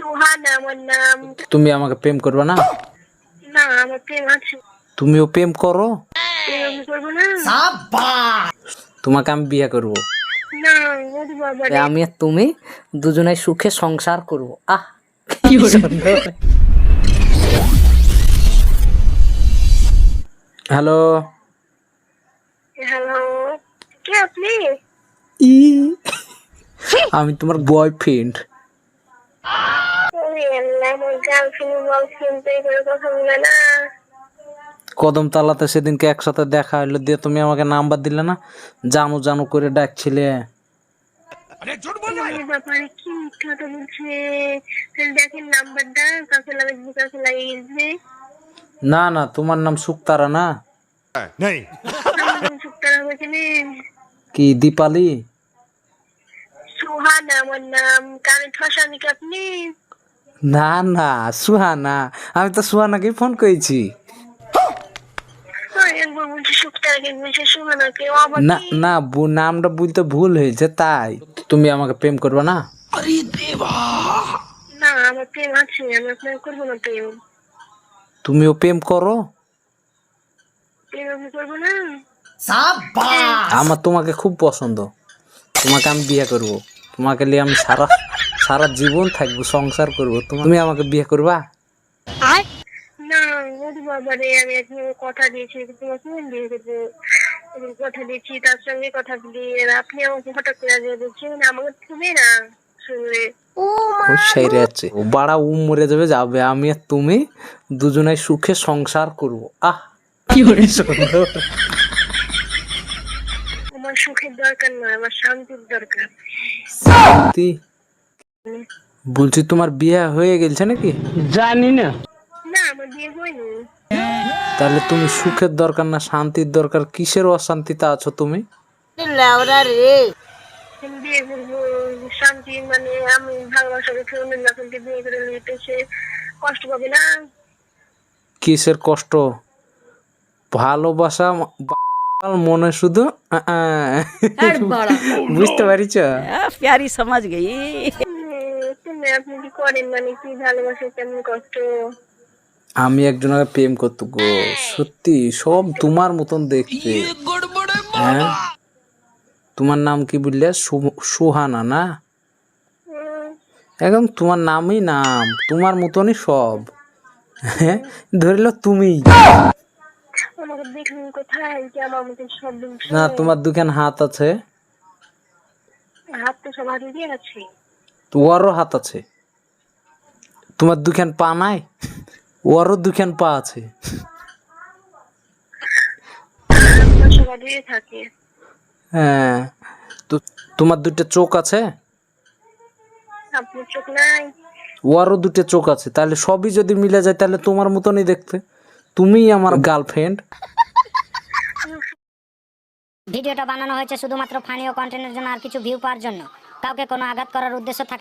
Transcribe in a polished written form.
সুহানা আমার নাম। তুমি আমাকে প্রেম করবে না? না, আমার প্রেম আছে। তুমিও প্রেম করো? প্রেম আমি করবো না? তোমাকে আমি বিয়ে করব। না, ওরে বাবা রে। আমি আর তুমি দুজনে সুখে সংসার করব। আহ কি সুন্দর। হ্যালো। হ্যালো, কে আপনি? আমি তোমার বয়ফ্রেন্ড। ওরে আল্লাহ, আমার গার্লফ্রেন্ড বয়ফ্রেন্ড তো এগুলো কথা বলে না। কদমতলাতে সেদিনকে একসাথে দেখা হলো, দিয়ে তুমি আমাকে নাম্বার দিলে না, জানু জানু করে ডাকছিলে। ওরে ব্যাপারে কি মিথ্যা কথা বলছে? তাহলে দেখেন নাম্বারটা কাকে লাগাইছে কাকে লাগিয়েছে। না না, তোমার নাম সুক্তারা না? আমার নাম সুক্তারা হয়েছে। কি দীপালি? সুহানা আমার নাম। কানে ঠসানি কি আপনি? না না, সুহানা। আমি তো সুহানাকে ফোন করেছি। একবার বলছি সুক্তারাকে, বলছে সুহানাকে। ও আবার না কি? না, নামটা বলতে ভুল হয়েছে তাই। তুমি আমাকে প্রেম করবে না? না, আমার প্রেম আছে, আমি আপনার করবো না প্রেম। তুমিও প্রেম করো? প্রেম আমি করবো না। আমার তোমাকে খুব পছন্দ। তোমাকে আমি বিয়ে করব। তোমাকে নিয়ে আমি সারা সারা জীবন থাকবো, সংসার করব। তুমি আমাকে বিয়ে করবা? না, ওরে বাবা রে, আমি একদিন কথা দিয়েছি তোমাকে বিয়ে করবো। আমি কথা দিয়েছি, তার সঙ্গে কথা বলি, আর আপনি আমাকে হঠাৎ করে আগে বলছেন আমাকে তুমি না শুনলে। সেই আছে ও বাড়া মরে যাবে যাবে, আমি আর তুমি দুজনে সুখে সংসার করব। আহ কি সুন্দর। আমার সুখের দরকার নয়, আমার শান্তির দরকার। বলছি তোমার বিয়ে হয়ে গেছে নাকি? জানি না। না, আমার বিয়ে হয়নি। তাহলে তুমি সুখের দরকার না শান্তির দরকার, কিসের অশান্তিতে আছো তুমি? আমি বিয়ে করবো শান্তি, মানে আমি ভালোবাসা রেখে অন্য যখনকে বিয়ে করে নিতে সে কষ্ট পাবে না। কিসের কষ্ট? ভালোবাসা মনে শুধু বুঝতে পারিছ? प्यारी समझ गई। তুমি আপনি কি করেন, মানে কি ভালোবাসা কেমন কষ্ট? আমি একজনকে প্রেম করতে গো, সত্যি সব তোমার মতন দেখতে। হ্যাঁ, তোমার নাম কি বললে? সুহানা না? একদম তোমার নামই নাম, তোমার মতনই সব। হ্যাঁ, ধরিল তুমি। আমাকে দেখুন কোথায় যে আমার মধ্যে সব না, তোমার দুখান হাত আছে। হাত তো সব হাতে দিয়ে আছে। ওরও হাত আছে। তোমার দুখান পা নাই? ওরও দুখান পা আছে। সব হাতে থাকে। হ্যাঁ, তো তোমার দুটো চোখ আছে? আপনার চোখ নাই? ওরও দুটো চোখ আছে। তাহলে সবই যদি মিলে যায় তাহলে তোমার মতনই দেখতে। তুমিই আমার গার্লফ্রেন্ড। ভিডিওটা বানানো হয়েছে শুধুমাত্র ফানি ও কন্টেন্টের জন্য, আর কিছু ভিউ পাওয়ার জন্য। কাউকে কোনো আঘাত করার উদ্দেশ্য থাকে